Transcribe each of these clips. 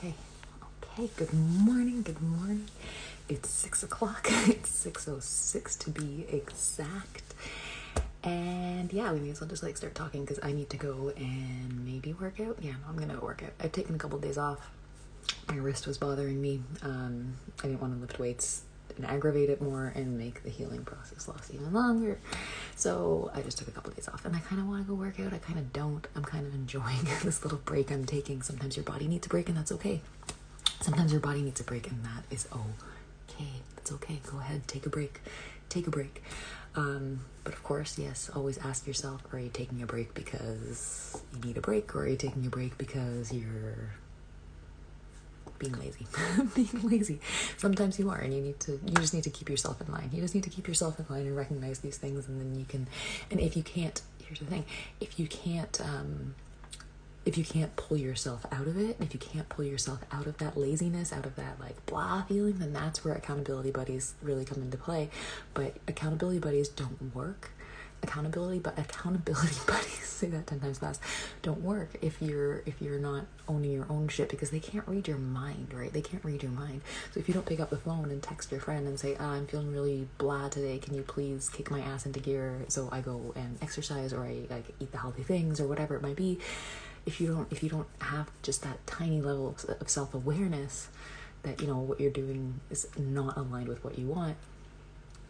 Okay. Okay. Good morning. Good morning. It's 6 o'clock. It's 6:06 to be exact. And yeah, we may as well just start talking because I need to go and maybe work out. Yeah, no, I'm gonna work out. I've taken a couple days off. My wrist was bothering me. I didn't want to lift weights and aggravate it more and make the healing process last even longer. So I just took a couple days off, and I kind of want to go work out. I kind of don't. I'm kind of enjoying this little break I'm taking. Sometimes your body needs a break, and that's okay. Sometimes your body needs a break, and that is okay. That's okay. Go ahead, take a break. Take a break. But of course, yes, always ask yourself, are you taking a break because you need a break, or are you taking a break because you're being lazy? Being lazy. Sometimes you are, and you just need to keep yourself in line. You just need to keep yourself in line and recognize these things, and then you can, and if you can't, here's the thing, if you can't pull yourself out of it, if you can't pull yourself out of that laziness, out of that blah feeling, then that's where accountability buddies really come into play. But accountability buddies don't work. Accountability buddies, say that 10 times fast, don't work if you're not owning your own shit, because they can't read your mind, right? They can't read your mind. So if you don't pick up the phone and text your friend and say, I'm feeling really blah today, can you please kick my ass into gear so I go and exercise, or I eat the healthy things, or whatever it might be, if you don't have just that tiny level of self-awareness that what you're doing is not aligned with what you want,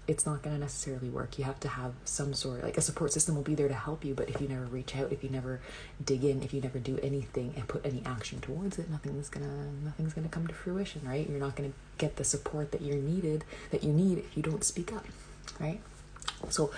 it's not going to necessarily work. You have to have some sort, a support system will be there to help you, but if you never reach out, if you never dig in, if you never do anything and put any action towards it, nothing's gonna come to fruition, right? You're not going to get the support that you need if you don't speak up, right? So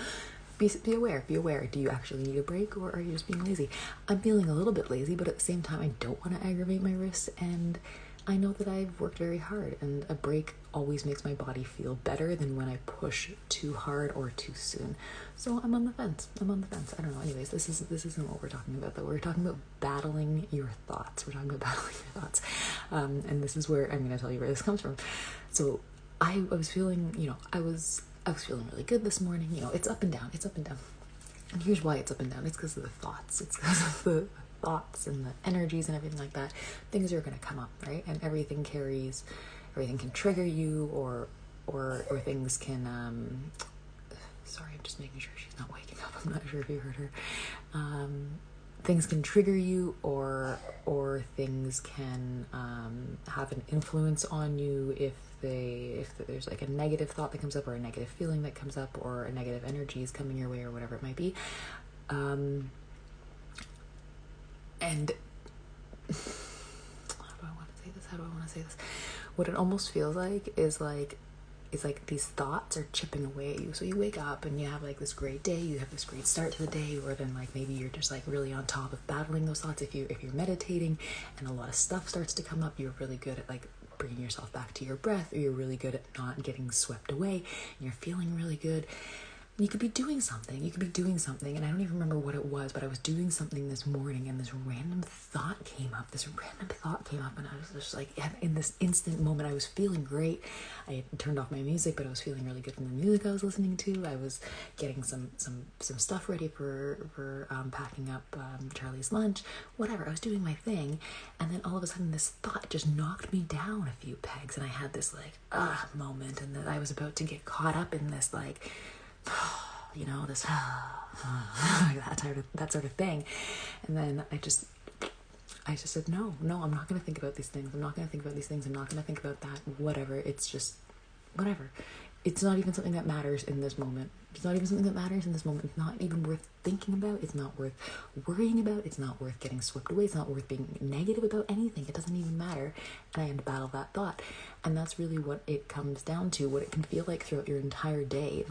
be aware. Do you actually need a break, or are you just being lazy? I'm feeling a little bit lazy, but at the same time, I don't want to aggravate my wrists, and I know that I've worked very hard, and a break always makes my body feel better than when I push too hard or too soon. So I'm on the fence. I don't know. Anyways, this isn't what we're talking about, though. We're talking about battling your thoughts. And this is where I'm going to tell you where this comes from. So I was feeling, I was feeling really good this morning. It's up and down. And here's why it's up and down. It's because of the thoughts. It's because of the thoughts and the energies and everything like that. Things are going to come up, right? And everything can trigger you, or things can, sorry, I'm just making sure she's not waking up. I'm not sure if you heard her. Things can trigger you, or things can have an influence on you if there's a negative thought that comes up, or a negative feeling that comes up, or a negative energy is coming your way, or whatever it might be. And how do I want to say this? What it almost feels like is these thoughts are chipping away at you. So you wake up and you have this great day, you have this great start to the day, or then maybe you're just really on top of battling those thoughts. If you're meditating and a lot of stuff starts to come up, you're really good at bringing yourself back to your breath, or you're really good at not getting swept away, and you're feeling really good. You could be doing something, and I don't even remember what it was, but I was doing something this morning, and this random thought came up, and I was just in this instant moment, I was feeling great. I had turned off my music, but I was feeling really good from the music I was listening to. I was getting some stuff ready for packing up Charlie's lunch, whatever. I was doing my thing, and then all of a sudden, this thought just knocked me down a few pegs, and I had this moment, and that I was about to get caught up in this this that sort of thing. And then I just said, no, I'm not going to think about these things. I'm not going to think about that. Whatever. It's just whatever. It's not even something that matters in this moment. It's not even worth thinking about. It's not worth worrying about. It's not worth getting swept away. It's not worth being negative about anything. It doesn't even matter. And I had to battle that thought. And that's really what it comes down to. What it can feel like throughout your entire day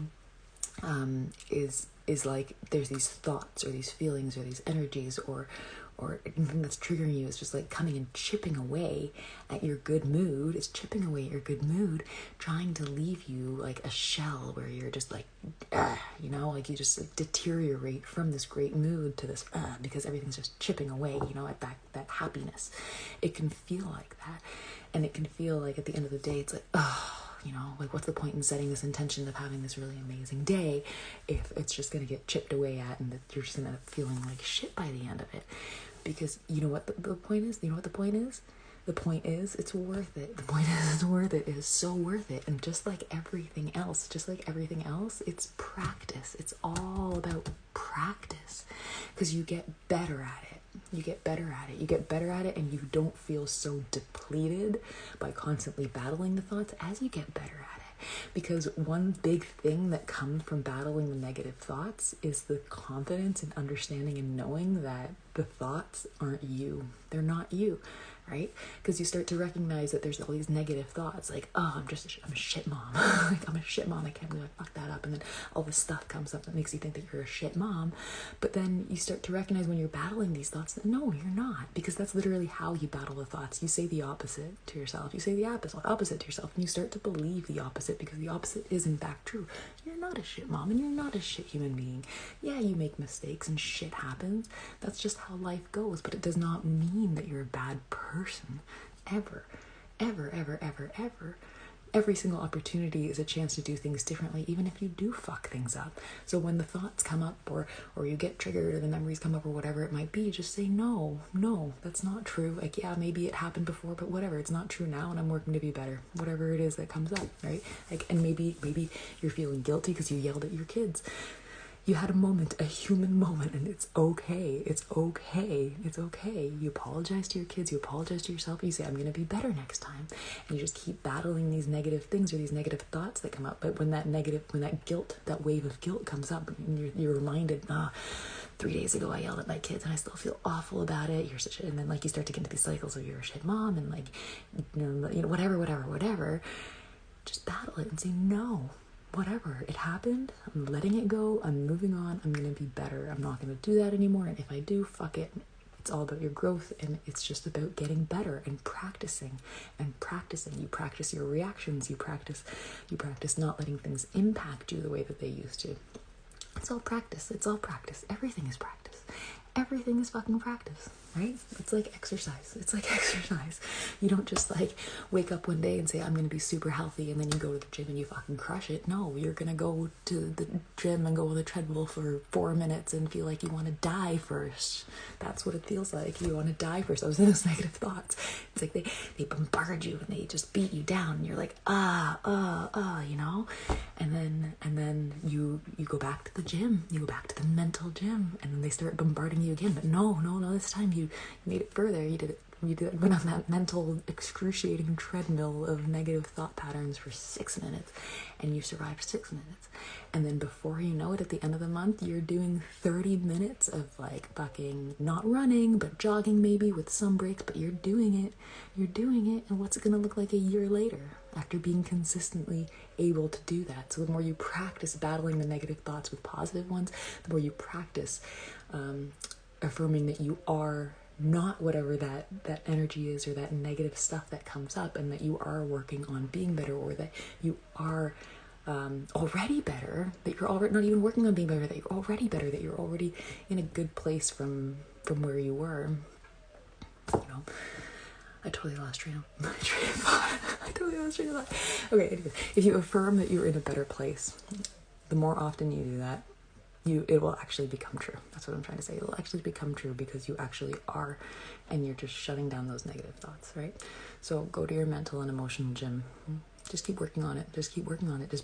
is there's these thoughts, or these feelings, or these energies, or anything that's triggering you is just coming and chipping away at your good mood. It's chipping away at your good mood, trying to leave you a shell where you're just you just deteriorate from this great mood to this because everything's just chipping away, at that happiness. It can feel like that, and it can feel at the end of the day, it's what's the point in setting this intention of having this really amazing day if it's just going to get chipped away at, and that you're just going to end up feeling like shit by the end of it? Because you know what the point is? The point is, it's worth it. The point is, it's worth it. It is so worth it. And just like everything else, it's practice. It's all about practice, because you get better at it. You get better at it, and you don't feel so depleted by constantly battling the thoughts as you get better at it. Because one big thing that comes from battling the negative thoughts is the confidence and understanding and knowing that the thoughts aren't you. They're not you, right? Because you start to recognize that there's all these negative thoughts, like, oh, I'm a shit mom. Like, I'm a shit mom. I can't believe I fucked that up. And then all this stuff comes up that makes you think that you're a shit mom. But then you start to recognize when you're battling these thoughts that no, you're not. Because that's literally how you battle the thoughts. You say the opposite to yourself. You say the opposite to yourself. And you start to believe the opposite, because the opposite is in fact true. You're not a shit mom, and you're not a shit human being. Yeah, you make mistakes and shit happens. That's just how life goes. But it does not mean that you're a bad person. Ever. Every single opportunity is a chance to do things differently, even if you do fuck things up. So when the thoughts come up, or you get triggered, or the memories come up, or whatever it might be, just say, no, that's not true. Like, yeah, maybe it happened before, but whatever, it's not true now, and I'm working to be better. Whatever it is that comes up, right? Like, and maybe you're feeling guilty because you yelled at your kids. You had a human moment, and it's okay. You apologize to your kids, you apologize to yourself, you say, I'm going to be better next time. And you just keep battling these negative things or these negative thoughts that come up. But when that wave of guilt comes up, and you're reminded, 3 days ago I yelled at my kids and I still feel awful about it. And then, like, you start to get into these cycles of you're a shit mom, and, like, whatever. Just battle it and say, no. Whatever, it happened, I'm letting it go, I'm moving on, I'm going to be better, I'm not going to do that anymore, and if I do, fuck it. It's all about your growth, and it's just about getting better and practicing. You practice your reactions, you practice not letting things impact you the way that they used to. It's all practice. Everything is practice. Everything is fucking practice, right? It's like exercise. You don't just, like, wake up one day and say, I'm going to be super healthy, and then you go to the gym and you fucking crush it. No, you're going to go to the gym and go on the treadmill for 4 minutes and feel like you want to die first. That's what it feels like. You want to die first. Those are those negative thoughts. It's like they bombard you and they just beat you down, and you're like, you know? And then you go back to the gym. You go back to the mental gym, and then they start bombarding you again. But no, this time you made it further. You did it went on that mental excruciating treadmill of negative thought patterns for 6 minutes, and you survived 6 minutes. And then before you know it, at the end of the month, you're doing 30 minutes of, like, fucking not running, but jogging maybe with some breaks, but you're doing it. And what's it going to look like a year later after being consistently able to do that? So the more you practice battling the negative thoughts with positive ones, the more you practice affirming that you are not whatever that energy is, or that negative stuff that comes up, and that you are working on being better, or that you are already better, that you're already not even working on being better, that you're already better, that you're already in a good place from where you were. You know, I totally lost train of thought. Okay, anyway, if you affirm that you're in a better place, the more often you do that, it will actually become true. That's what I'm trying to say. It will actually become true, because you actually are, and you're just shutting down those negative thoughts, right? So go to your mental and emotional gym. Just keep working on it. Just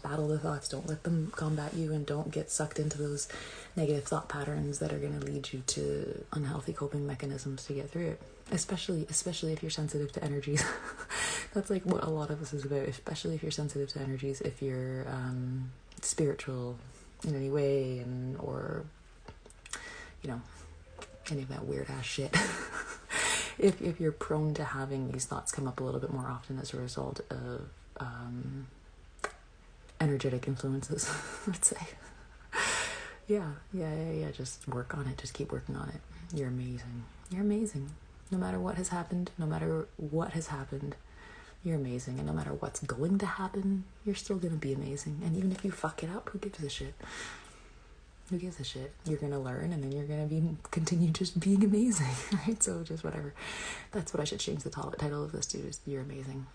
battle the thoughts. Don't let them combat you, and don't get sucked into those negative thought patterns that are going to lead you to unhealthy coping mechanisms to get through it. Especially if you're sensitive to energies. That's like what a lot of this is about. Especially if you're sensitive to energies, if you're spiritual in any way, or you know, any of that weird ass shit. if you're prone to having these thoughts come up a little bit more often as a result of energetic influences, let's say. Yeah, just work on it. Just keep working on it. You're amazing. No matter what has happened, you're amazing. And no matter what's going to happen, you're still going to be amazing. And even if you fuck it up, who gives a shit? You're going to learn, and then you're going to continue just being amazing, right? So just whatever. That's what I should change the title of this to, is You're Amazing.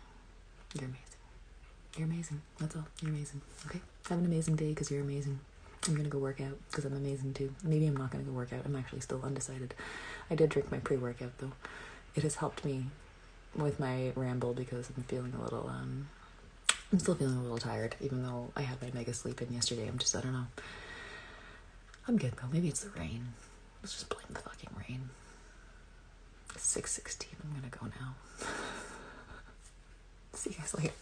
You're amazing. That's all. You're amazing. Okay? Have an amazing day, because you're amazing. I'm going to go work out, because I'm amazing too. Maybe I'm not going to go work out. I'm actually still undecided. I did drink my pre-workout, though. It has helped me with my ramble because I'm feeling a little, I'm still feeling a little tired, even though I had my mega sleep in yesterday. I don't know. I'm good though. Maybe it's the rain. Let's just blame the fucking rain. 6:16. I'm gonna go now. See you guys later.